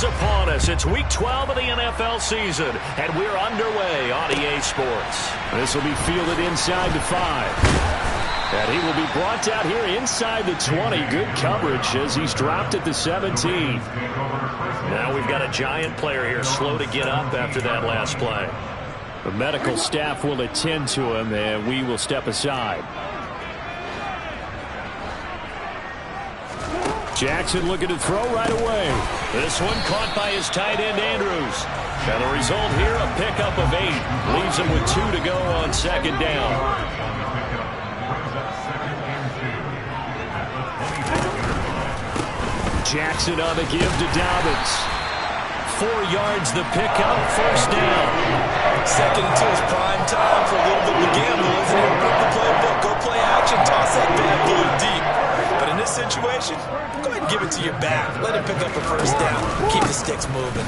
is upon us. It's Week 12 of the NFL season, and we're underway on EA Sports. This will be fielded inside the 5. And he will be brought out here inside the 20. Good coverage as he's dropped at the 17. Now we've got a giant player here slow to get up after that last play. The medical staff will attend to him, and we will step aside. Jackson looking to throw right away. This one caught by his tight end, Andrews. And the result here, a pickup of 8. Leaves him with 2 to go on second down. Jackson on the give to Dobbins. 4 yards the pickup, first down. Second and 2 is prime time for a little bit of a gamble, isn't it? Rip the playbook, go play action, toss that bad blue deep. But in this situation, go ahead and give it to your back. Let him pick up a first down. Keep the sticks moving.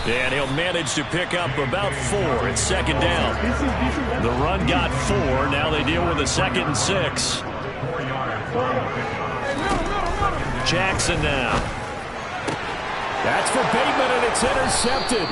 And he'll manage to pick up about 4 at second down. The run got 4. Now they deal with a 2nd and 6. Jackson now. That's for Bateman, and it's intercepted.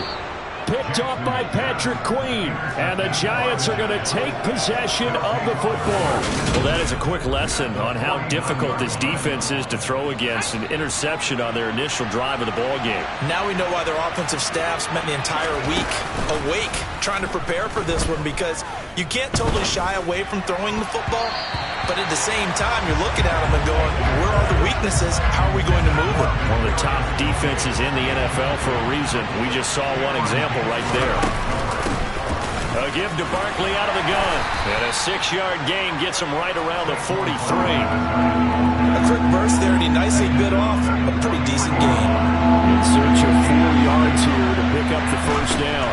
Picked off by Patrick Queen. And the Giants are going to take possession of the football. Well, that is a quick lesson on how difficult this defense is to throw against. An interception on their initial drive of the ball game. Now we know why their offensive staff spent the entire week awake trying to prepare for this one, because you can't totally shy away from throwing the football. But at the same time, you're looking at them and going, where are the weaknesses? How are we going to move them? One of the top defenses in the NFL for a reason. We just saw one example right there. A give to Barkley out of the gun. And a 6-yard gain gets him right around the 43. A quick burst there, and he nicely bit off a pretty decent gain. In search of 4 yards here to pick up the first down.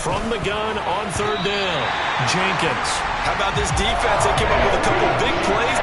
From the gun on third down, Jenkins. How about this defense? They came up with a couple big plays.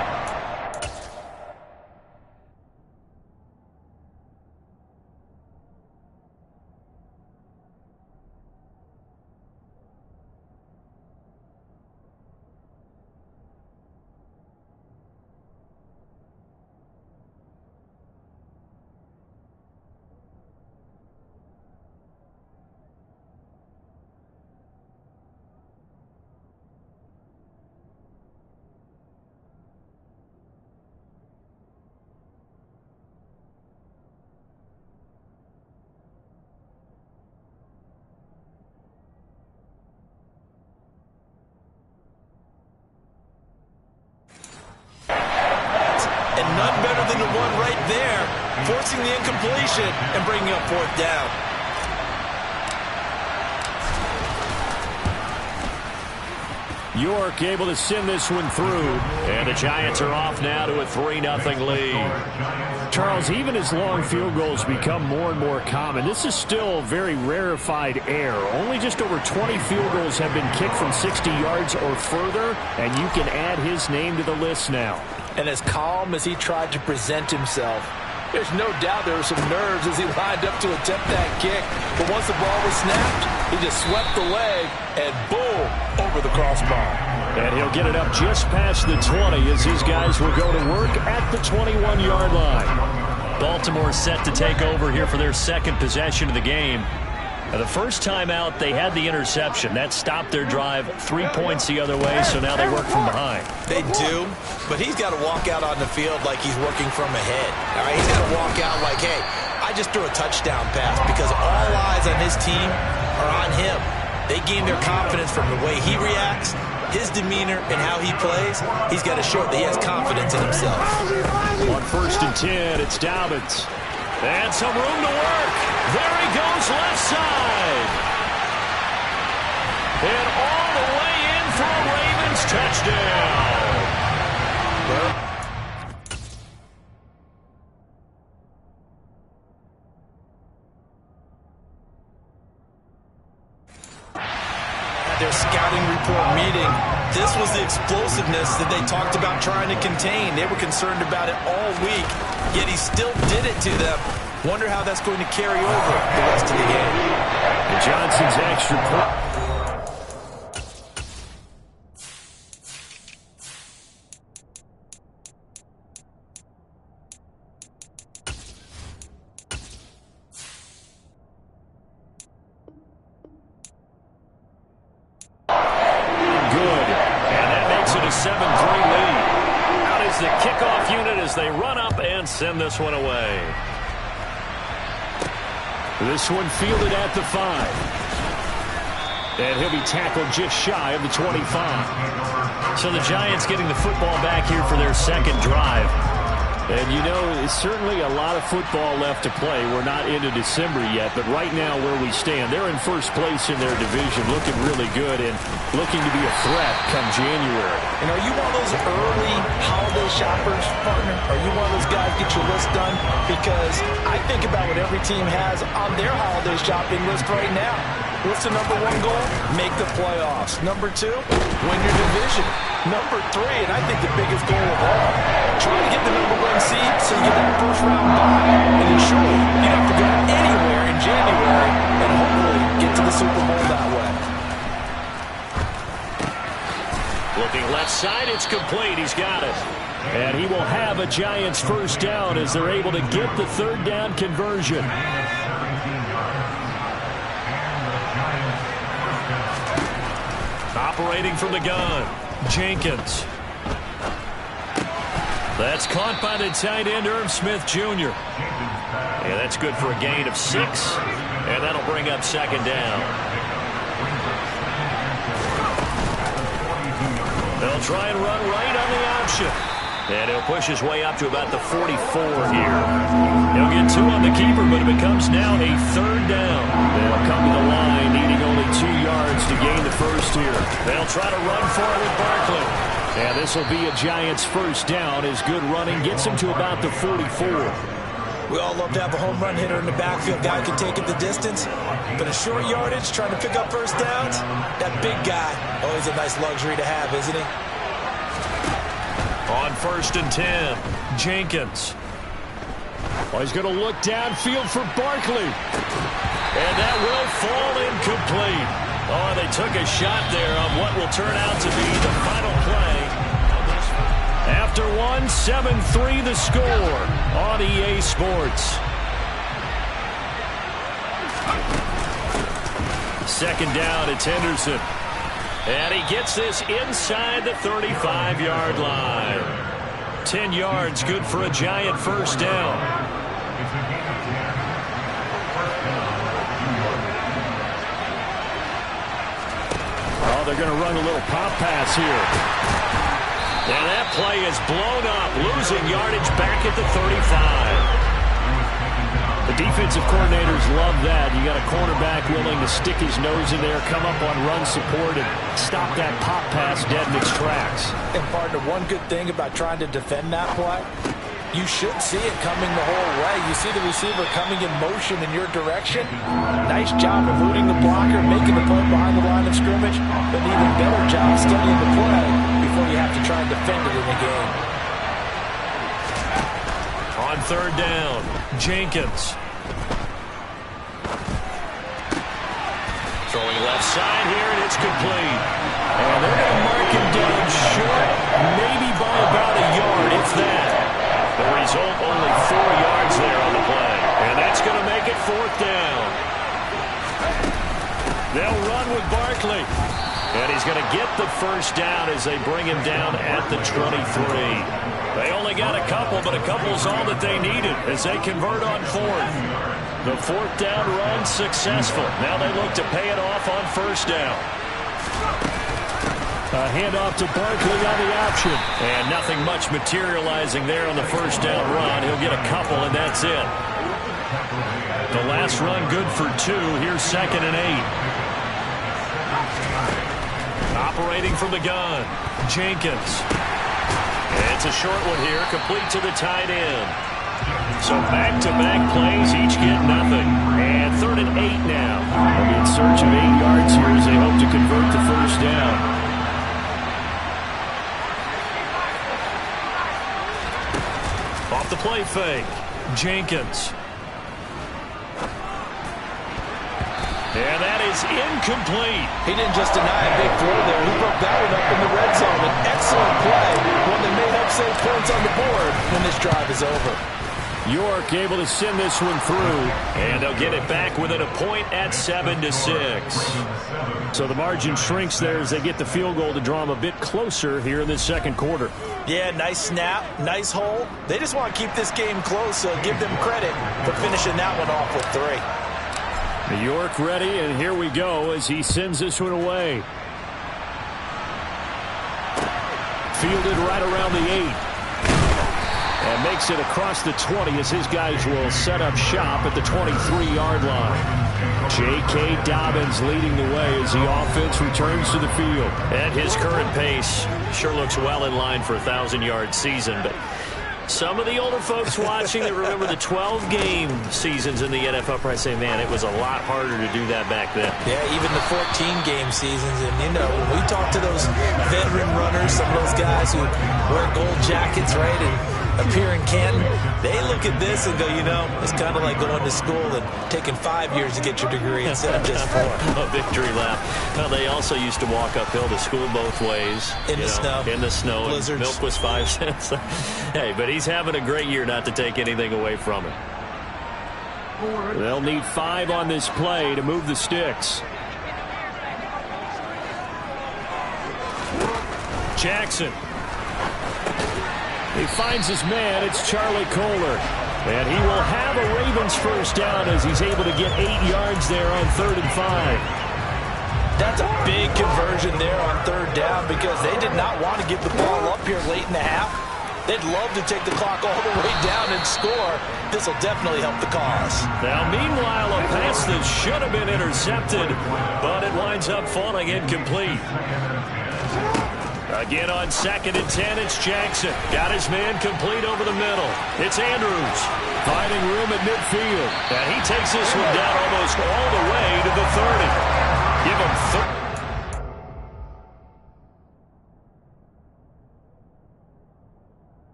And none better than the one right there, forcing the incompletion and bringing up 4th down. York able to send this one through. And the Giants are off now to a 3-0 lead. Charles, even as long field goals become more and more common, this is still a very rarefied air. Only just over 20 field goals have been kicked from 60 yards or further, and you can add his name to the list now. And as calm as he tried to present himself, there's no doubt there were some nerves as he lined up to attempt that kick. But once the ball was snapped, he just swept the leg and boom, over the crossbar. And he'll get it up just past the 20 as his guys will go to work at the 21-yard line. Baltimore set to take over here for their 2nd possession of the game. The first time out, they had the interception. That stopped their drive 3 points the other way, so now they work from behind. They do, but he's got to walk out on the field like he's working from ahead. All right, he's got to walk out like, hey, I just threw a touchdown pass, because all eyes on his team are on him. They gain their confidence from the way he reacts, his demeanor, and how he plays. He's got to show that he has confidence in himself. On 1st and 10, it's Dobbins. And some room to work. There he goes, left side. And all the way in for a Ravens touchdown. At their scouting report meeting, this was the explosiveness that they talked about trying to contain. They were concerned about it all week, yet he still did it to them. Wonder how that's going to carry over the rest of the game. And Johnson's extra point. as they run up and send this one away. This one fielded at the 5. And he'll be tackled just shy of the 25. So the Giants getting the football back here for their second drive. And, you know, it's certainly a lot of football left to play. We're not into December yet, but right now where we stand, they're in first place in their division, looking really good and looking to be a threat come January. And are you one of those early holiday shoppers, partner? Are you one of those guys get your list done? Because I think about what every team has on their holiday shopping list right now. What's the number 1 goal? Make the playoffs. Number 2, win your division. Number 3, and I think the biggest goal of all, try to get the number 1 seed so you get that first round bye and ensure you don't have to go anywhere in January and hopefully get to the Super Bowl that way. Looking left side, it's complete. He's got it. And he will have a Giants first down as they're able to get the third down conversion. Operating from the gun, Jenkins. That's caught by the tight end, Irv Smith Jr. Yeah, that's good for a gain of 6, and that'll bring up second down. They'll try and run right on the option. And he'll push his way up to about the 44 here. He'll get 2 on the keeper, but it becomes now a third down. They'll come to the line, needing only 2 yards to gain the first here. They'll try to run for it with Barkley. And this will be a Giants first down as good running gets him to about the 44. We all love to have a home run hitter in the backfield. Guy can take it the distance. But a short yardage, trying to pick up first downs, that big guy, always a nice luxury to have, isn't he? On 1st and 10, Jenkins. Oh, he's going to look downfield for Barkley. And that will fall incomplete. Oh, they took a shot there on what will turn out to be the final play. After 1, 7-3 the score on EA Sports. Second down, it's Henderson. And he gets this inside the 35-yard line. 10 yards, good for a Giant first down. Oh, they're going to run a little pop pass here. And that play is blown up, losing yardage back at the 35. The defensive coordinators love that. You got a cornerback willing to stick his nose in there, come up on run support, and stop that pop pass dead in its tracks. And partner, one good thing about trying to defend that play, you should see it coming the whole way. You see the receiver coming in motion in your direction. Nice job eluding the blocker, making the play behind the line of scrimmage, but an even better job studying the play before you have to try and defend it in the game. On 3rd down, Jenkins. Throwing left side here, and it's complete. And they're going to mark him down short, maybe by about a yard, if that. The result, only 4 yards there on the play. And that's going to make it 4th down. They'll run with Barkley. And he's going to get the first down as they bring him down at the 23. They only got a couple, but a couple's all that they needed as they convert on 4th. The 4th down run successful. Now they look to pay it off on 1st down. A handoff to Barkley on the option. And nothing much materializing there on the 1st down run. He'll get a couple, and that's it. The last run good for 2. Here's 2nd and 8. Operating from the gun, Jenkins. It's a short one here, complete to the tight end. So back-to-back plays, each get nothing. And 3rd and 8 now. They'll be in search of 8 yards here as they hope to convert the first down. Off the play fake, Jenkins. And that is incomplete. He didn't just deny a big throw there. He broke that one up in the red zone. An excellent play. One that may help save points on the board when this drive is over. York able to send this one through. And they'll get it back within a point at 7-6. So the margin shrinks there as they get the field goal to draw them a bit closer here in this second quarter. Yeah, nice snap, nice hole. They just want to keep this game close, so give them credit for finishing that one off with 3. New York ready, and here we go as he sends this one away. Fielded right around the 8. And makes it across the 20 as his guys will set up shop at the 23-yard line. J.K. Dobbins leading the way as the offense returns to the field. At his current pace, sure looks well in line for a 1,000-yard season, but some of the older folks watching that remember the 12-game seasons in the NFL probably say, man, it was a lot harder to do that back then. Yeah, even the 14-game seasons. And, you know, when we talk to those veteran runners, some of those guys who wear gold jackets, right, and appear in Canton, they look at this and go, you know, it's kind of like going to school and taking 5 years to get your degree instead of just 4. A victory lap. Well, they also used to walk uphill to school both ways. In the snow. In the snow. Blizzards. Milk was 5 cents. Hey, but he's having a great year, not to take anything away from him. They'll need 5 on this play to move the sticks. Jackson. He finds his man. It's Charlie Kohler. And he will have a Ravens first down as he's able to get 8 yards there on 3rd and 5. That's a big conversion there on 3rd down because they did not want to give the ball up here late in the half. They'd love to take the clock all the way down and score. This will definitely help the cause. Now, meanwhile, a pass that should have been intercepted, but it winds up falling incomplete. Again on 2nd and 10, it's Jackson. Got his man complete over the middle. It's Andrews finding room at midfield. And he takes this one down almost all the way to the 30. Give him 30.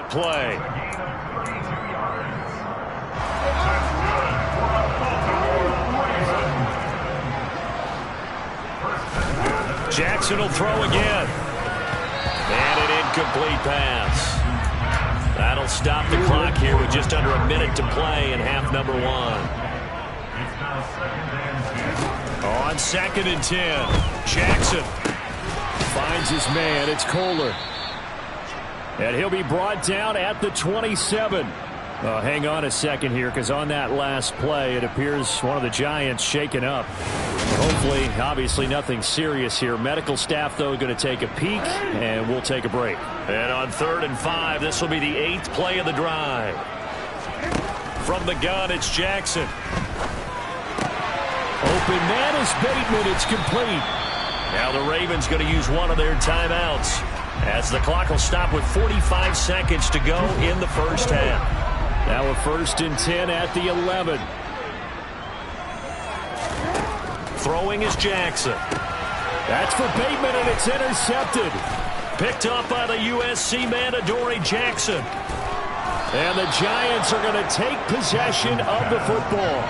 Play. Jackson will throw again. And an incomplete pass. That'll stop the clock here with just under a minute to play in half number 1. On 2nd and 10, Jackson finds his man. It's Kohler. And he'll be brought down at the 27. Hang on a second here, because on that last play, it appears one of the Giants shaken up. Hopefully, obviously, nothing serious here. Medical staff, though, going to take a peek, and we'll take a break. And on 3rd and 5, this will be the 8th play of the drive. From the gun, it's Jackson. Open man is Bateman. It's complete. Now the Ravens going to use one of their timeouts, as the clock will stop with 45 seconds to go in the first half. Now a 1st and 10 at the 11. Throwing is Jackson. That's for Bateman, and it's intercepted. Picked up by the USC man, Adoree Jackson. And the Giants are going to take possession of the football.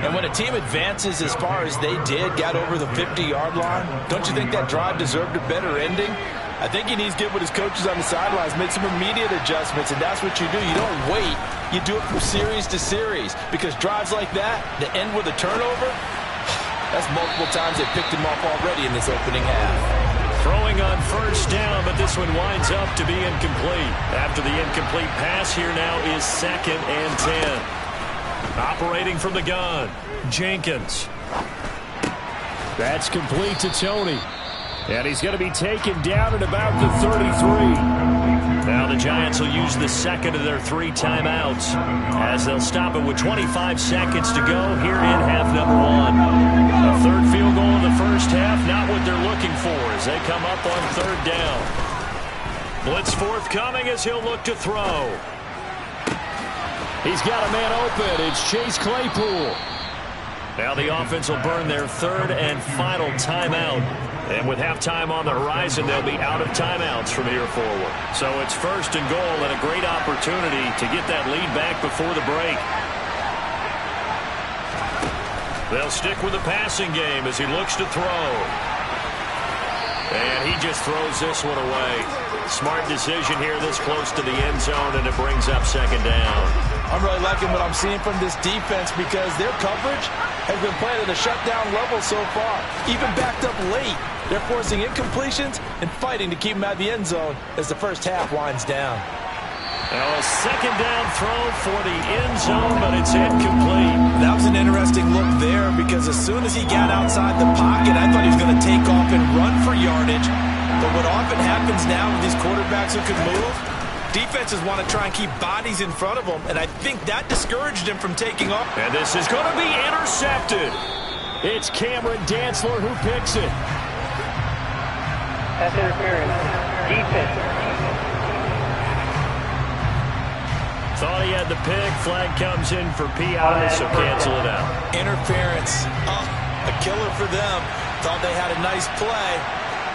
And when a team advances as far as they did, got over the 50-yard line, don't you think that drive deserved a better ending? I think he needs to get with his coaches on the sidelines, made some immediate adjustments, and that's what you do. You don't wait. You do it from series to series, because drives like that, that end with a turnover, that's multiple times they picked him off already in this opening half. Throwing on 1st down, but this one winds up to be incomplete. After the incomplete pass, here now is 2nd and 10. Operating from the gun, Jenkins. That's complete to Tony. And he's going to be taken down at about the 33. Now the Giants will use the second of their 3 timeouts as they'll stop it with 25 seconds to go here in half number 1. A third field goal in the first half, not what they're looking for as they come up on 3rd down. Blitz forthcoming as he'll look to throw. He's got a man open. It's Chase Claypool. Now the offense will burn their 3rd and final timeout. And with halftime on the horizon, they'll be out of timeouts from here forward. So it's 1st and goal and a great opportunity to get that lead back before the break. They'll stick with the passing game as he looks to throw. And he just throws this one away. Smart decision here this close to the end zone, and it brings up 2nd down. I'm really liking what I'm seeing from this defense because their coverage has been playing at a shutdown level so far. Even backed up late, they're forcing incompletions and fighting to keep them out of the end zone as the first half winds down. Now a 2nd down throw for the end zone, but it's incomplete. That was an interesting look there because as soon as he got outside the pocket, I thought he was going to take off and run for yardage. But what often happens now with these quarterbacks who can move, defenses want to try and keep bodies in front of them, and I think that discouraged him from taking off. And this is going to be intercepted. It's Cameron Dantzler who picks it. That's interference. Defense. Thought he had the pick. Flag comes in for PI, so cancel it out. Interference. Oh, a killer for them. Thought they had a nice play.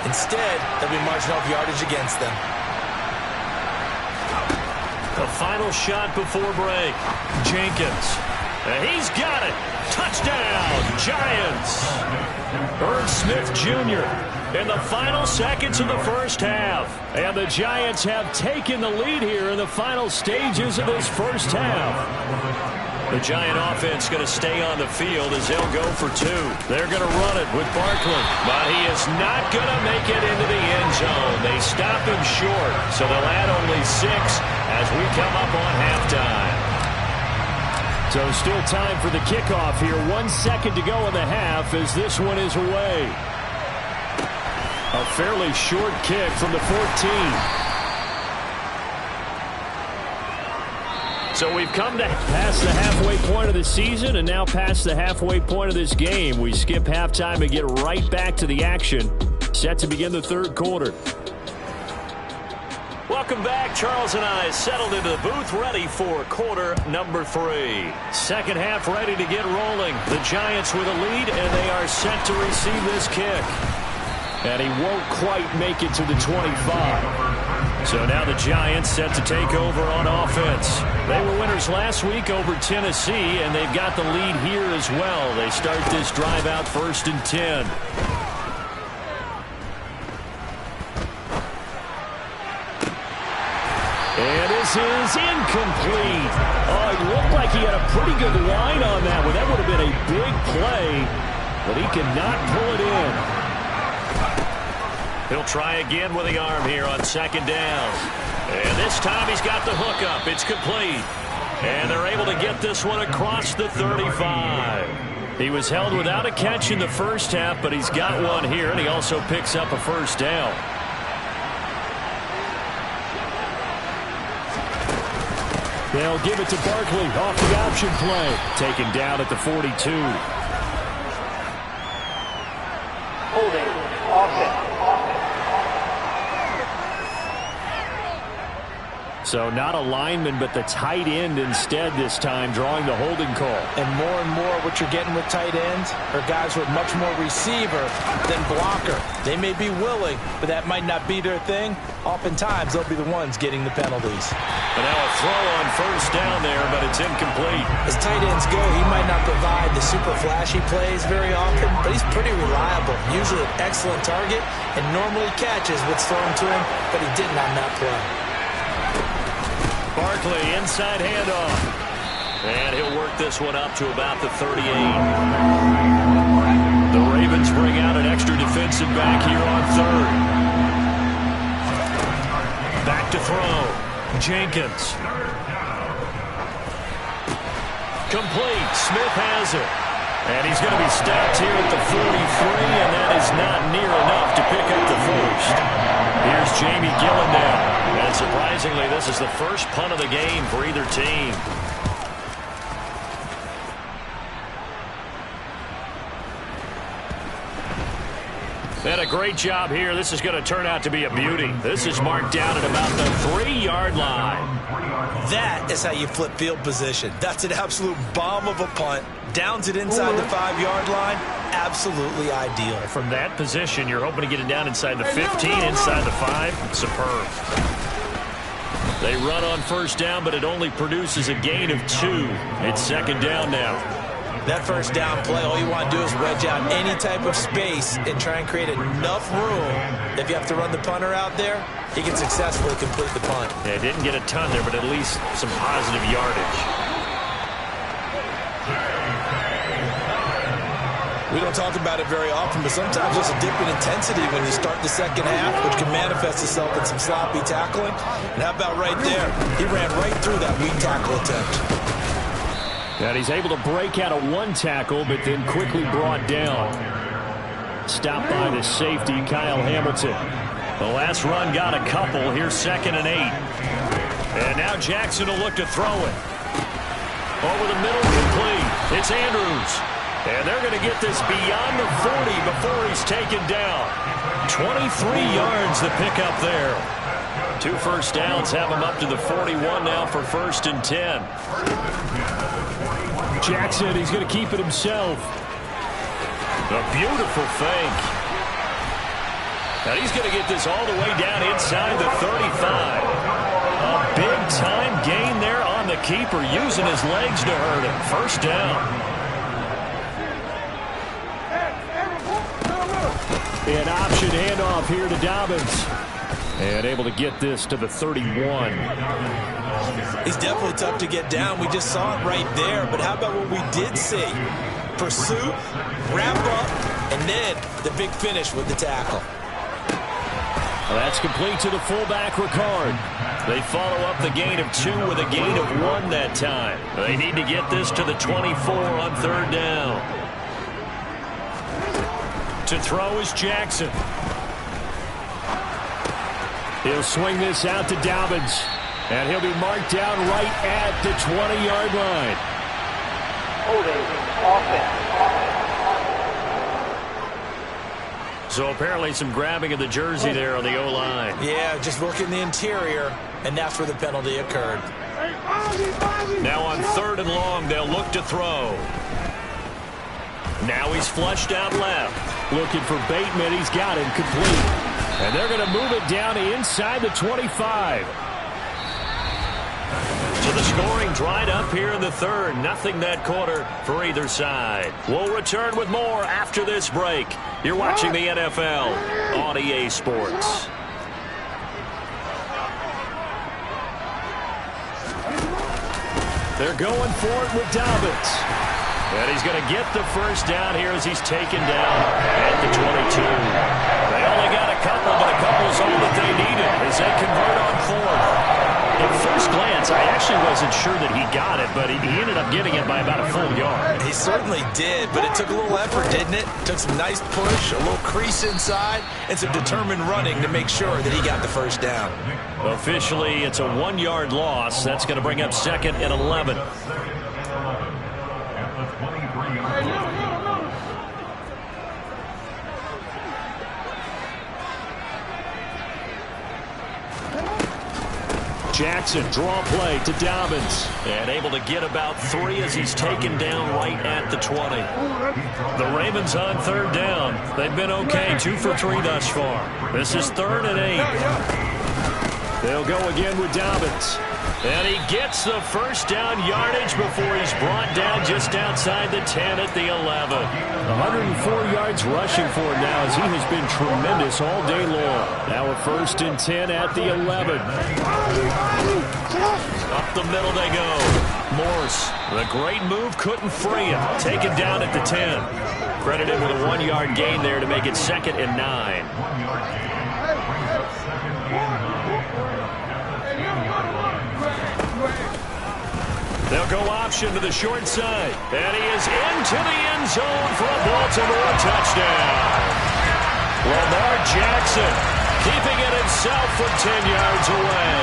Instead, they'll be marching off yardage against them. The final shot before break. Jenkins. And he's got it. Touchdown, Giants. Irv Smith Jr. in the final seconds of the first half. And the Giants have taken the lead here in the final stages of this first half. The Giant offense going to stay on the field as they'll go for 2. They're going to run it with Barkley, but he is not going to make it into the end zone. They stop him short, so they'll add only 6 as we come up on halftime. So still time for the kickoff here. 1 second to go in the half as this one is away. A fairly short kick from the 14. So we've come to past the halfway point of the season and now past the halfway point of this game. We skip halftime and get right back to the action. Set to begin the 3rd quarter. Welcome back. Charles and I settled into the booth ready for quarter number 3. 2nd half ready to get rolling. The Giants with a lead, and they are set to receive this kick. And he won't quite make it to the 25. So now the Giants set to take over on offense. They were winners last week over Tennessee, and they've got the lead here as well. They start this drive out 1st and 10. And this is incomplete. Oh, it looked like he had a pretty good line on that one. That would have been a big play, but he cannot pull it in. He'll try again with the arm here on 2nd down. And this time he's got the hook up. It's complete. And they're able to get this one across the 35. He was held without a catch in the first half, but he's got one here, and he also picks up a 1st down. They'll give it to Barkley off the option play. Taken down at the 42. Holding. Offset. So not a lineman, but the tight end instead this time, drawing the holding call. And more what you're getting with tight ends are guys with much more receiver than blocker. They may be willing, but that might not be their thing. Oftentimes, they'll be the ones getting the penalties. And now a throw on 1st down there, but it's incomplete. As tight ends go, he might not provide the super flashy plays very often, but he's pretty reliable. Usually an excellent target, and normally catches what's thrown to him, but he didn't on that play. Barkley, inside handoff. And he'll work this one up to about the 38. The Ravens bring out an extra defensive back here on 3rd. Back to throw. Jenkins. Complete. Smith has it. And he's going to be stopped here at the 43, and that is not near enough to pick up the first. Here's Jamie Gillen now. And surprisingly, this is the first punt of the game for either team. And a great job here. This is going to turn out to be a beauty. This is marked down at about the 3-yard line. That is how you flip field position. That's an absolute bomb of a punt. Downs it inside the 5-yard line. Absolutely ideal. From that position, you're hoping to get it down inside the 15, inside the 5. Superb. They run on first down, but it only produces a gain of 2. It's second down now. That first down play, all you want to do is wedge out any type of space and try and create enough room. If you have to run the punter out there, he can successfully complete the punt. Yeah, didn't get a ton there, but at least some positive yardage. We don't talk about it very often, but sometimes there's a dip in intensity when you start the second half, which can manifest itself in some sloppy tackling. And how about right there? He ran right through that weak tackle attempt. And he's able to break out of one tackle, but then quickly brought down. Stopped by the safety, Kyle Hamilton. The last run got a couple. Here's 2nd and 8. And now Jackson will look to throw it. Over the middle, complete. It's Andrews. And they're going to get this beyond the 40 before he's taken down. 23 yards to pick up there. 2 first downs have him up to the 41 now for 1st and 10. Jackson, he's going to keep it himself. A beautiful fake. And he's going to get this all the way down inside the 35. A big-time gain there on the keeper, using his legs to hurt him. First down. An option handoff here to Dobbins. And able to get this to the 31. He's definitely tough to get down. We just saw it right there. But how about what we did see? Pursuit, wrap up, and then the big finish with the tackle. Well, that's complete to the fullback, Ricard. They follow up the gain of 2 with a gain of 1 that time. They need to get this to the 24 on 3rd down. To throw is Jackson. He'll swing this out to Dobbins. And he'll be marked down right at the 20-yard line. Holding offense. So apparently some grabbing of the jersey there on the O-line. Yeah, just working the interior, and that's where the penalty occurred. Now on 3rd and long, they'll look to throw. Now he's flushed out left. Looking for Bateman. He's got him complete. And they're going to move it down inside the 25. So the scoring dried up here in the 3rd. Nothing that quarter for either side. We'll return with more after this break. You're watching the NFL on EA Sports. They're going for it with Dobbins. And he's going to get the first down here as he's taken down at the 22. They only got a couple, but a couple's all that they needed as they convert on 4th. At first glance, I actually wasn't sure that he got it, but he ended up getting it by about a full yard. He certainly did, but it took a little effort, didn't it? Took some nice push, a little crease inside, and some determined running to make sure that he got the first down. Officially, it's a 1-yard loss. That's going to bring up 2nd and 11. Jackson, draw play to Dobbins. And able to get about 3 as he's taken down right at the 20. The Ravens on 3rd down. They've been okay, 2 for 3 thus far. This is 3rd and 8. They'll go again with Dobbins. And he gets the first down yardage before he's brought down just outside the 10 at the 11. 104 yards rushing for him now as he has been tremendous all day long. Now a 1st and 10 at the 11. Up the middle they go. Morse, the great move, couldn't free him. Taken down at the 10. Credited with a 1-yard gain there to make it 2nd and 9. They'll go option to the short side. And he is into the end zone for a Baltimore touchdown. Lamar Jackson keeping it himself from 10 yards away.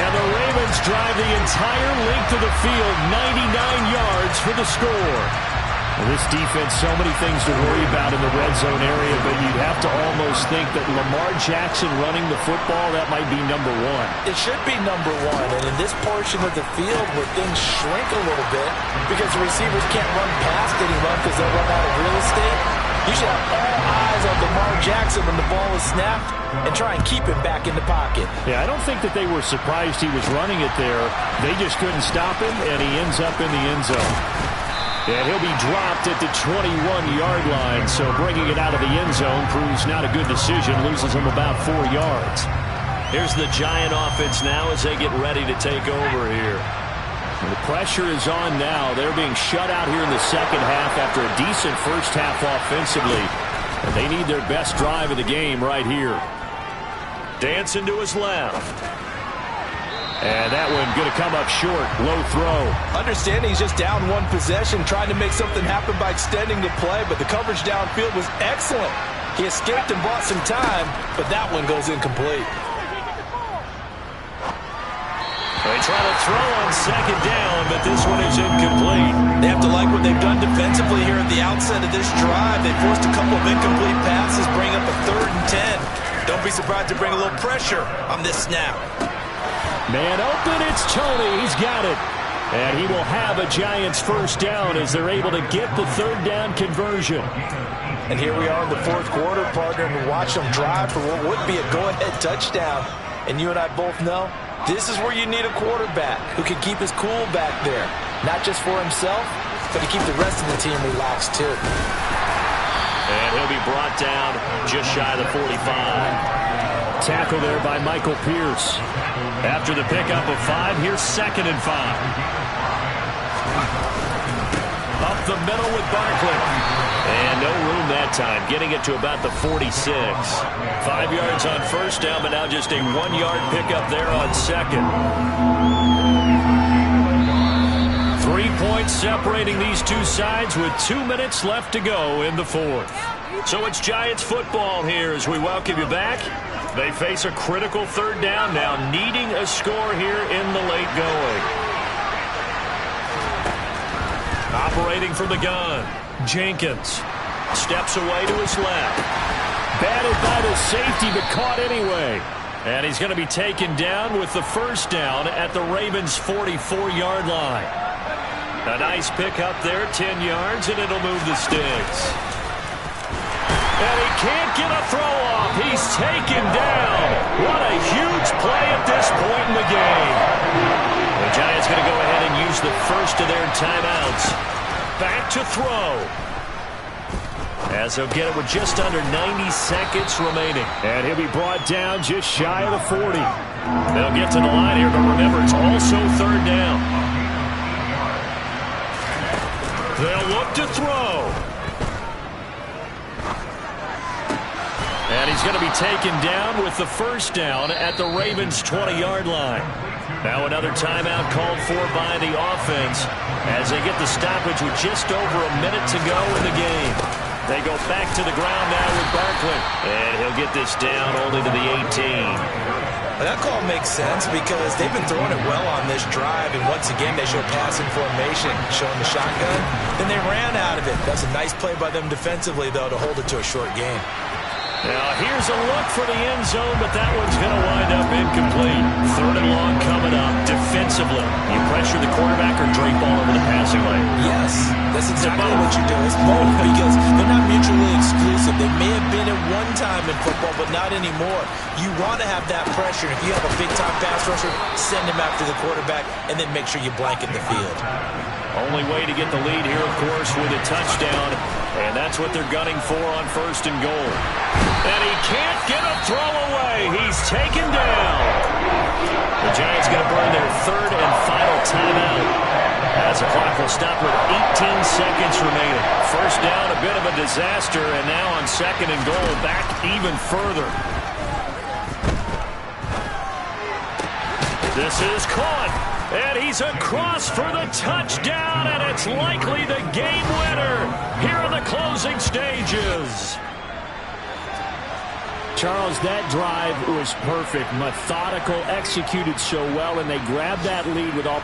And the Ravens drive the entire length of the field, 99 yards for the score. This defense, so many things to worry about in the red zone area, but you'd have to almost think that Lamar Jackson running the football, that might be number one. It should be number one, and in this portion of the field where things shrink a little bit because the receivers can't run past anyone because they'll run out of real estate, you should have all eyes on Lamar Jackson when the ball is snapped and try and keep him back in the pocket. Yeah, I don't think that they were surprised he was running it there. They just couldn't stop him, and he ends up in the end zone. And he'll be dropped at the 21-yard line, so bringing it out of the end zone proves not a good decision, loses him about 4 yards. Here's the Giant offense now as they get ready to take over here. The pressure is on now. They're being shut out here in the second half after a decent first half offensively. And they need their best drive of the game right here. Dancing to his left. And that one going to come up short. Low throw. Understanding he's just down one possession, trying to make something happen by extending the play, but the coverage downfield was excellent. He escaped and bought some time, but that one goes incomplete. They try to throw on second down, but this one is incomplete. They have to like what they've done defensively here at the outset of this drive. They forced a couple of incomplete passes, bring up a 3rd and 10. Don't be surprised to bring a little pressure on this snap. Man open, it's Tony. He's got it. And he will have a Giants first down as they're able to get the 3rd down conversion. And here we are in the 4th quarter, partner, and watch them drive for what would be a go-ahead touchdown. And you and I both know this is where you need a quarterback who can keep his cool back there. Not just for himself, but to keep the rest of the team relaxed too. And he'll be brought down just shy of the 45. Tackle there by Michael Pierce. After the pickup of 5, here's 2nd and 5. Up the middle with Barkley. And no room that time, getting it to about the 46. 5 yards on first down, but now just a 1-yard pickup there on 2nd. 3 points separating these two sides with 2 minutes left to go in the 4th. So it's Giants football here as we welcome you back. They face a critical 3rd down now, needing a score here in the late going. Operating from the gun, Jenkins steps away to his left. Batted by the safety, but caught anyway. And he's going to be taken down with the first down at the Ravens' 44-yard line. A nice pick up there, 10 yards, and it'll move the sticks. And he can't get a throw off. He's taken down. What a huge play at this point in the game. The Giants going to go ahead and use the first of their timeouts. Back to throw. As they'll get it with just under 90 seconds remaining. And he'll be brought down just shy of the 40. They'll get to the line here, but remember, it's also 3rd down. They'll look to throw. And he's going to be taken down with the first down at the Ravens' 20-yard line. Now another timeout called for by the offense as they get the stoppage with just over a minute to go in the game. They go back to the ground now with Barkley. And he'll get this down only to the 18. That call makes sense because they've been throwing it well on this drive, and once again they show passing formation, showing the shotgun. Then they ran out of it. That's a nice play by them defensively, though, to hold it to a short game. Now here's a look for the end zone, but that one's going to wind up incomplete. 3rd and long coming up defensively. You pressure the quarterback or drape all over the passing lane? Yes, that's exactly what you do. It's both because they're not mutually exclusive. They may have been at one time in football, but not anymore. You want to have that pressure. If you have a big-time pass rusher, send him after the quarterback, and then make sure you blanket the field. Only way to get the lead here, of course, with a touchdown. And that's what they're gunning for on 1st and goal. And he can't get a throw away. He's taken down. The Giants going to burn their 3rd and final timeout as the clock will stop with 18 seconds remaining. First down, a bit of a disaster, and now on 2nd and goal, back even further. This is caught. And he's across for the touchdown, and it's likely the game winner here in the closing stages. Charles, that drive was perfect, methodical, executed so well, and they grabbed that lead with all...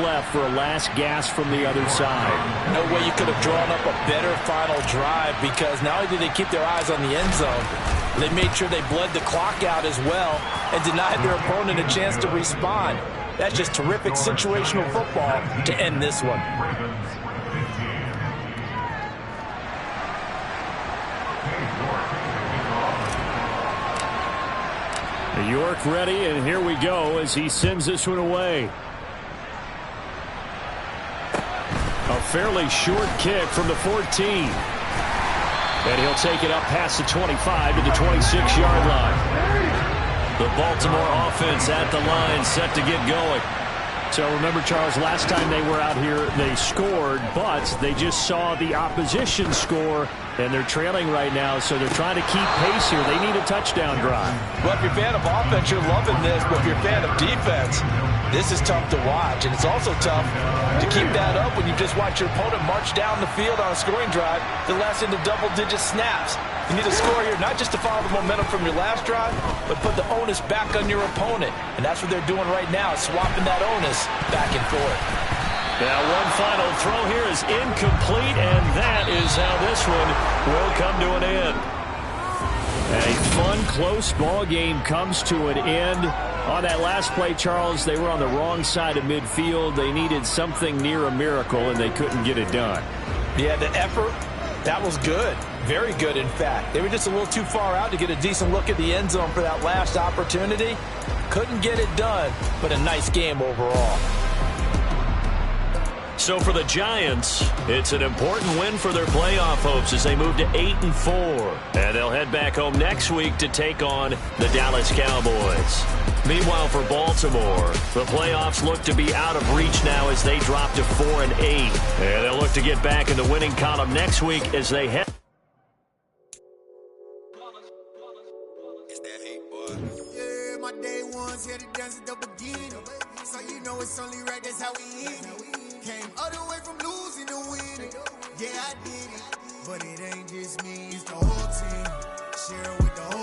left for a last gasp from the other side. No way you could have drawn up a better final drive, because not only did they keep their eyes on the end zone, they made sure they bled the clock out as well and denied their opponent a chance to respond. That's just terrific situational football to end this one. York ready, and here we go as he sends this one away. A fairly short kick from the 14. And he'll take it up past the 25 to the 26-yard line. The Baltimore offense at the line, set to get going. So remember, Charles, last time they were out here, they scored, but they just saw the opposition score, and they're trailing right now, so they're trying to keep pace here. They need a touchdown drive. Well, if you're a fan of offense, you're loving this, but if you're a fan of defense, this is tough to watch, and it's also tough to keep that up when you just watch your opponent march down the field on a scoring drive that lasts into double-digit snaps. You need to score here, not just to follow the momentum from your last drive, but put the onus back on your opponent. And that's what they're doing right now, swapping that onus back and forth. Now, one final throw here is incomplete, and that is how this one will come to an end. A fun, close ball game comes to an end. On that last play, Charles, they were on the wrong side of midfield. They needed something near a miracle, and they couldn't get it done. Yeah, the effort, that was good. Very good, in fact. They were just a little too far out to get a decent look at the end zone for that last opportunity. Couldn't get it done, but a nice game overall. So for the Giants, it's an important win for their playoff hopes as they move to 8-4. And they'll head back home next week to take on the Dallas Cowboys. Meanwhile, for Baltimore, the playoffs look to be out of reach now as they drop to 4-8. And they'll look to get back in the winning column next week as they head. Yeah, my day ones here to dance at the beginning. So you know it's only right, that's how we end it. Came all the way from losing to winning. Yeah, I did it. But it ain't just me, it's the whole team. Share it with the whole